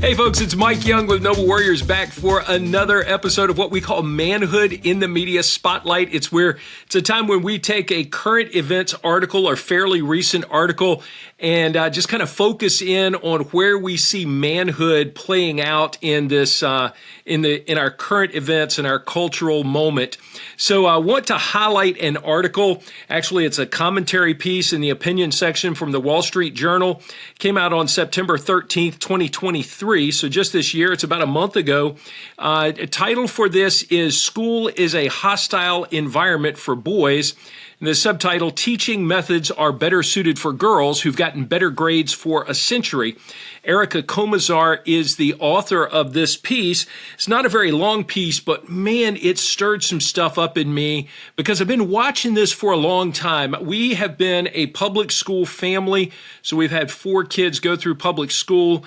Hey folks, it's Mike Young with Noble Warriors back for another episode of what we call Manhood in the Media Spotlight. It's a time when we take a current events article or fairly recent article and just kind of focus in on where we see manhood playing out in this in our current events and our cultural moment. So I want to highlight an article. Actually, it's a commentary piece in the opinion section from the Wall Street Journal. Came out on September 13th, 2023. So just this year, it's about a month ago. Title for this is "School is a Hostile Environment for Boys." And the subtitle, "Teaching Methods Are Better Suited for Girls Who've Gotten Better Grades for a Century." Erica Comazar is the author of this piece. It's not a very long piece, but man, it stirred some stuff up in me because I've been watching this for a long time. We have been a public school family, so we've had 4 kids go through public school.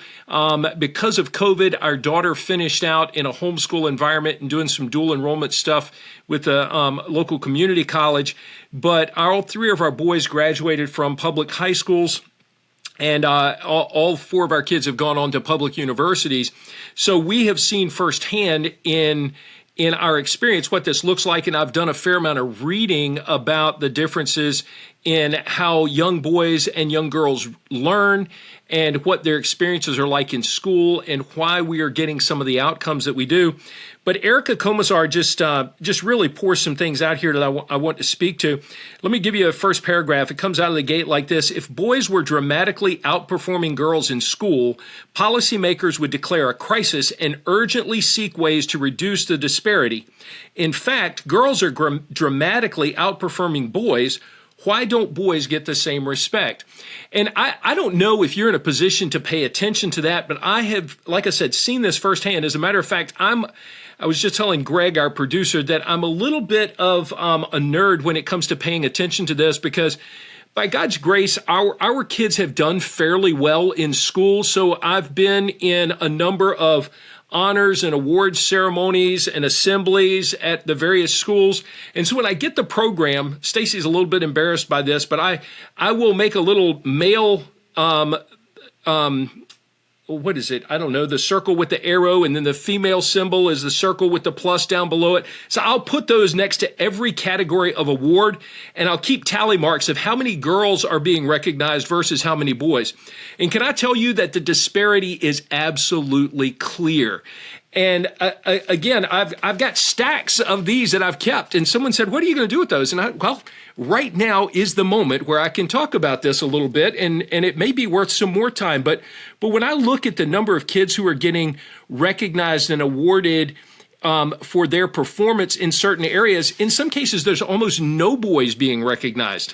Because of COVID, our daughter finished out in a homeschool environment and doing some dual enrollment stuff with a local community college. But all 3 of our boys graduated from public high schools. And all 4 of our kids have gone on to public universities. So we have seen firsthand in our experience what this looks like. And I've done a fair amount of reading about the differences in how young boys and young girls learn and what their experiences are like in school and why we are getting some of the outcomes that we do. But Erica Comazar just really pours some things out here that I want to speak to. Let me give you a first paragraph. It comes out of the gate like this. If boys were dramatically outperforming girls in school, policymakers would declare a crisis and urgently seek ways to reduce the disparity. In fact, girls are dramatically outperforming boys. Why don't boys get the same respect? And I don't know if you're in a position to pay attention to that, but I have, like I said, seen this firsthand. As a matter of fact, I was just telling Greg, our producer, that I'm a little bit of a nerd when it comes to paying attention to this because by God's grace, our kids have done fairly well in school. So I've been in a number of honors and awards ceremonies and assemblies at the various schools. And so when I get the program, Stacy's a little bit embarrassed by this, but I will make a little male, what is it? I don't know, the circle with the arrow, and then the female symbol is the circle with the plus down below it. So I'll put those next to every category of award, and I'll keep tally marks of how many girls are being recognized versus how many boys. And can I tell you that the disparity is absolutely clear? And again, I've got stacks of these that I've kept. And someone said, "What are you going to do with those?" And well, right now is the moment where I can talk about this a little bit, and it may be worth some more time. But when I look at the number of kids who are getting recognized and awarded for their performance in certain areas, in some cases, there's almost no boys being recognized.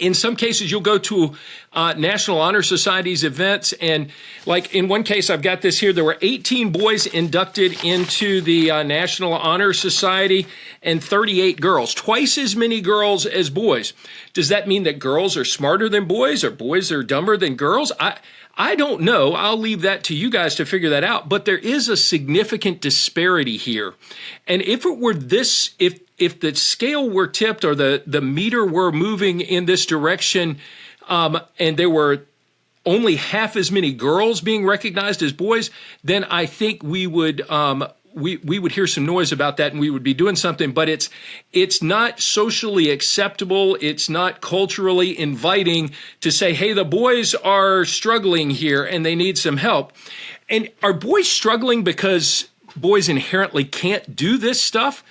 In some cases, you'll go to National Honor Society's events, and like in one case, I've got this here, there were 18 boys inducted into the National Honor Society and 38 girls, twice as many girls as boys. Does that mean that girls are smarter than boys or boys are dumber than girls? I don't know. I'll leave that to you guys to figure that out. But there is a significant disparity here. And if it were this, if the scale were tipped or the meter were moving in this direction, and there were only half as many girls being recognized as boys, then I think we would we would hear some noise about that and we would be doing something. But it's not socially acceptable. It's not culturally inviting to say, hey, the boys are struggling here and they need some help. And are boys struggling because boys inherently can't do this stuff?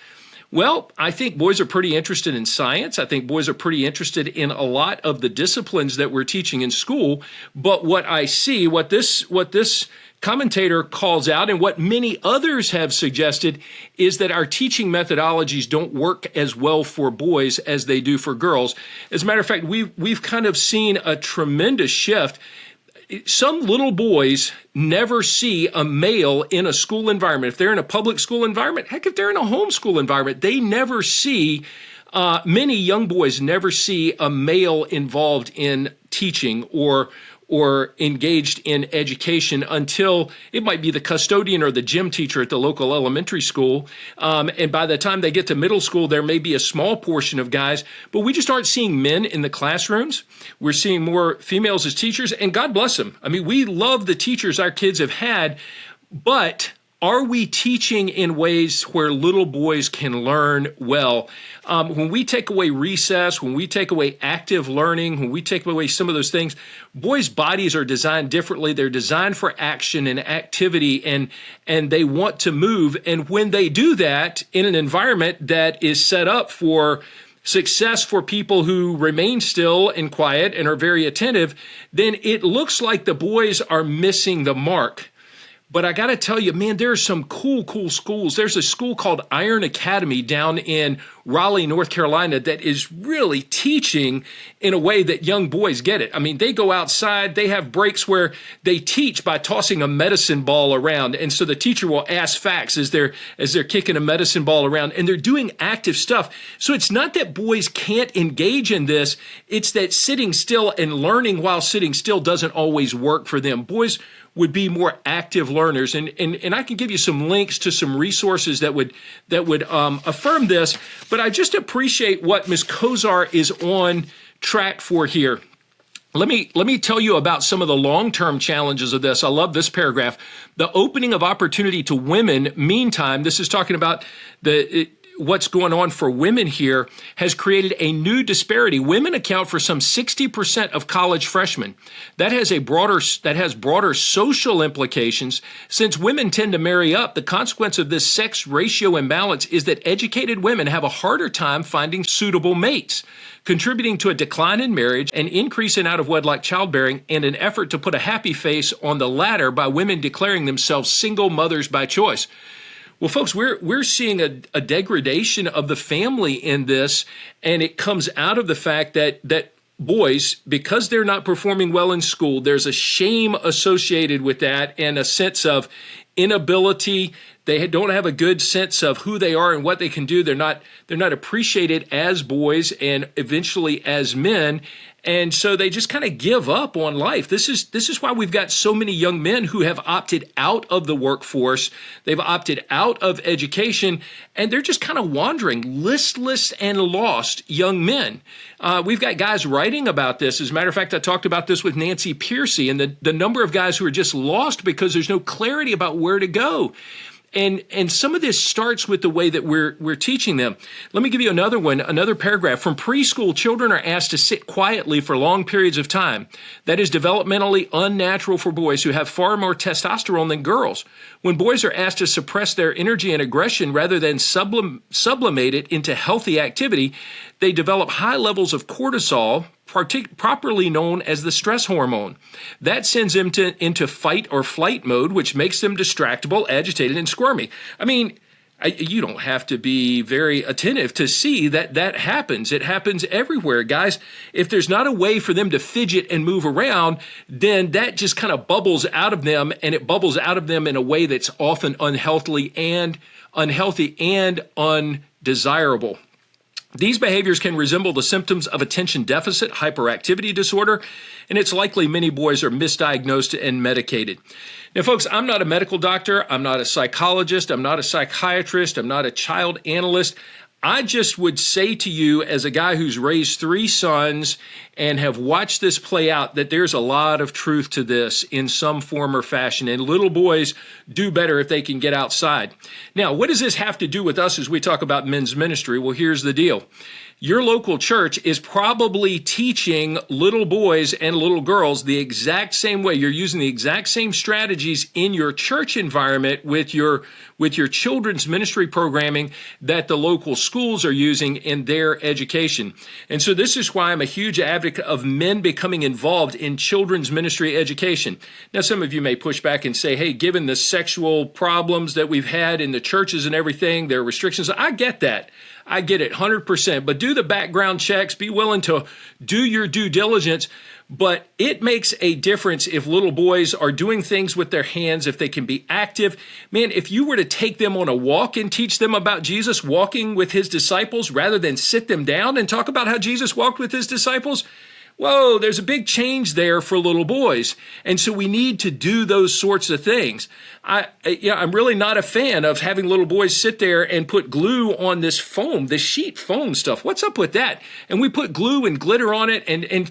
Well, I think boys are pretty interested in science. I think boys are pretty interested in a lot of the disciplines that we're teaching in school. But what I see, what this commentator calls out and what many others have suggested is that our teaching methodologies don't work as well for boys as they do for girls. As a matter of fact, we've kind of seen a tremendous shift. Some little boys never see a male in a school environment. If they're in a public school environment, heck, if they're in a homeschool environment, they never see, many young boys never see a male involved in teaching or or engaged in education until it might be the custodian or the gym teacher at the local elementary school. And by the time they get to middle school, there may be a small portion of guys, but we just aren't seeing men in the classrooms. We're seeing more females as teachers, and God bless them. I mean, we love the teachers our kids have had, but are we teaching in ways where little boys can learn well? When we take away recess, when we take away active learning, when we take away some of those things, boys' bodies are designed differently. They're designed for action and activity, and they want to move. And when they do that in an environment that is set up for success for people who remain still and quiet and are very attentive, then it looks like the boys are missing the mark. But I got to tell you, man, there are some cool schools. There's a school called Iron Academy down in Raleigh, North Carolina, that is really teaching in a way that young boys get it. I mean, they go outside, they have breaks where they teach by tossing a medicine ball around. And so the teacher will ask facts as they're kicking a medicine ball around, and they're doing active stuff. So it's not that boys can't engage in this. It's that sitting still and learning while sitting still doesn't always work for them. Boys would be more active learners. And I can give you some links to some resources that would affirm this, but I just appreciate what Ms. Kozar is on track for here. Let me tell you about some of the long-term challenges of this. I love this paragraph. The opening of opportunity to women, meantime, this is talking about what's going on for women here, has created a new disparity. Women account for some 60% of college freshmen. That has broader social implications. Since women tend to marry up, the consequence of this sex ratio imbalance is that educated women have a harder time finding suitable mates, contributing to a decline in marriage, an increase in out-of-wedlock childbearing, and an effort to put a happy face on the latter by women declaring themselves single mothers by choice. Well, folks, we're seeing a degradation of the family in this, and it comes out of the fact that boys, because they're not performing well in school, there's a shame associated with that and a sense of inability. They don't have a good sense of who they are and what they can do. They're not appreciated as boys and eventually as men. And so they just kind of give up on life. This is why we've got so many young men who have opted out of the workforce. They've opted out of education, and they're just kind of wandering, listless and lost young men. We've got guys writing about this. As a matter of fact, I talked about this with Nancy Piercy and the number of guys who are just lost because there's no clarity about where to go. And some of this starts with the way that we're teaching them. Let me give you another paragraph. From preschool, children are asked to sit quietly for long periods of time. That is developmentally unnatural for boys who have far more testosterone than girls. When boys are asked to suppress their energy and aggression rather than sublimate it into healthy activity, they develop high levels of cortisol, properly known as the stress hormone. That sends them into fight or flight mode, which makes them distractible, agitated, and squirmy. I mean, you don't have to be very attentive to see that happens. It happens everywhere, guys. If there's not a way for them to fidget and move around, then that just kind of bubbles out of them, and it bubbles out of them in a way that's often unhealthy and undesirable. These behaviors can resemble the symptoms of attention deficit hyperactivity disorder, and it's likely many boys are misdiagnosed and medicated. Now, folks, I'm not a medical doctor. I'm not a psychologist. I'm not a psychiatrist. I'm not a child analyst. I just would say to you, as a guy who's raised 3 sons and have watched this play out, that there's a lot of truth to this in some form or fashion, and little boys do better if they can get outside. Now, what does this have to do with us as we talk about men's ministry? Well, here's the deal. Your local church is probably teaching little boys and little girls the exact same way. You're using the exact same strategies in your church environment with your children's ministry programming that the local schools are using in their education. And so this is why I'm a huge advocate of men becoming involved in children's ministry education. Now, some of you may push back and say, hey, given the sexual problems that we've had in the churches and everything, there are restrictions. I get that. I get it 100%, but do the background checks, be willing to do your due diligence. But it makes a difference if little boys are doing things with their hands, if they can be active. Man, if you were to take them on a walk and teach them about Jesus walking with his disciples rather than sit them down and talk about how Jesus walked with his disciples, whoa, there's a big change there for little boys. And so we need to do those sorts of things. I'm really not a fan of having little boys sit there and put glue on this foam, this sheet foam stuff. What's up with that? And we put glue and glitter on it, and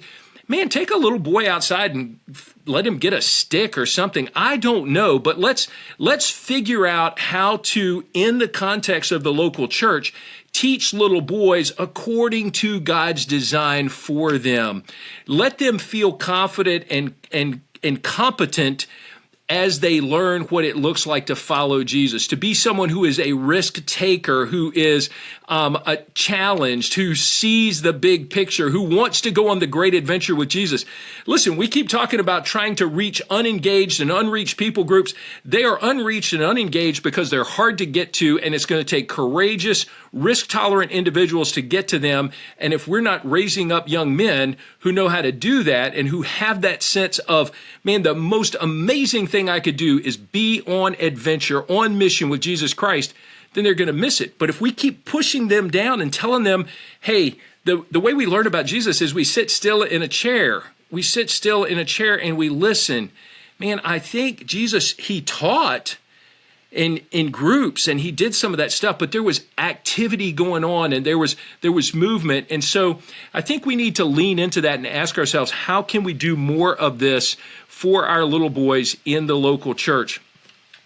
man, take a little boy outside and let him get a stick or something. I don't know, but let's figure out how to, in the context of the local church, teach little boys according to God's design for them. Let them feel confident and competent as they learn what it looks like to follow Jesus, to be someone who is a risk taker, who is a challenged, who sees the big picture, who wants to go on the great adventure with Jesus. Listen, we keep talking about trying to reach unengaged and unreached people groups. They are unreached and unengaged because they're hard to get to, and it's going to take courageous, risk-tolerant individuals to get to them. And if we're not raising up young men who know how to do that and who have that sense of, man, the most amazing thing I could do is be on adventure, on mission with Jesus Christ, then they're going to miss it. But if we keep pushing them down and telling them, hey, the way we learn about Jesus is we sit still in a chair. We sit still in a chair and we listen. Man, I think Jesus, he taught in groups, and he did some of that stuff, but there was activity going on, and there was movement. And so I think we need to lean into that and ask ourselves, how can we do more of this for our little boys in the local church?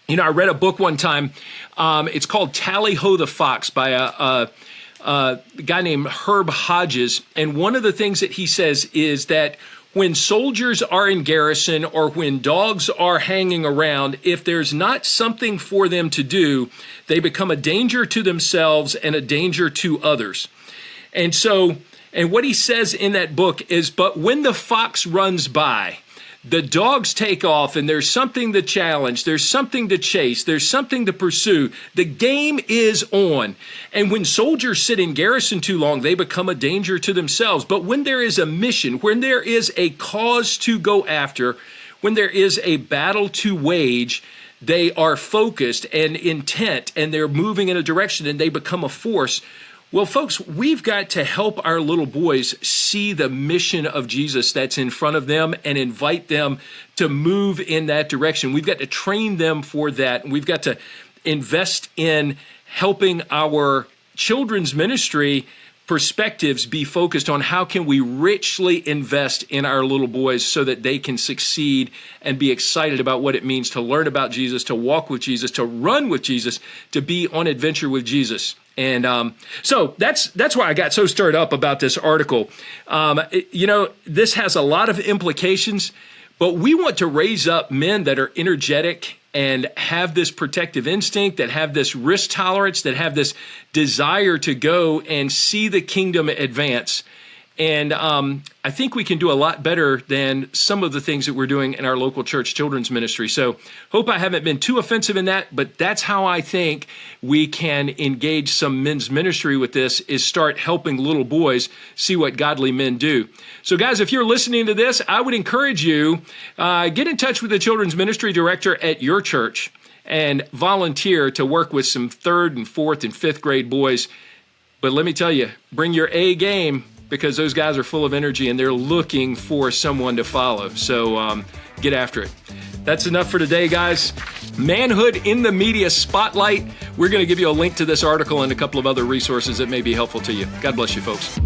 You know, I read a book one time. It's called Tally Ho the Fox by a guy named Herb Hodges. And one of the things that he says is that when soldiers are in garrison or when dogs are hanging around, if there's not something for them to do, they become a danger to themselves and a danger to others. And what he says in that book is, but when the fox runs by, the dogs take off, and there's something to challenge, there's something to chase, there's something to pursue. The game is on. And when soldiers sit in garrison too long, they become a danger to themselves. But when there is a mission, when there is a cause to go after, when there is a battle to wage, they are focused and intent, and they're moving in a direction, and they become a force. Well, folks, we've got to help our little boys see the mission of Jesus that's in front of them and invite them to move in that direction. We've got to train them for that. We've got to invest in helping our children's ministry perspectives be focused on how can we richly invest in our little boys so that they can succeed and be excited about what it means to learn about Jesus, to walk with Jesus, to run with Jesus, to be on adventure with Jesus. And so that's why I got so stirred up about this article. This has a lot of implications, but we want to raise up men that are energetic and have this protective instinct, that have this risk tolerance, that have this desire to go and see the kingdom advance. And I think we can do a lot better than some of the things that we're doing in our local church children's ministry. So hope I haven't been too offensive in that, but that's how I think we can engage some men's ministry with this, is start helping little boys see what godly men do. So guys, if you're listening to this, I would encourage you, get in touch with the children's ministry director at your church and volunteer to work with some 3rd and 4th and 5th grade boys. But let me tell you, bring your A game, because those guys are full of energy and they're looking for someone to follow. So get after it. That's enough for today, guys. Manhood in the Media Spotlight. We're going to give you a link to this article and a couple of other resources that may be helpful to you. God bless you, folks.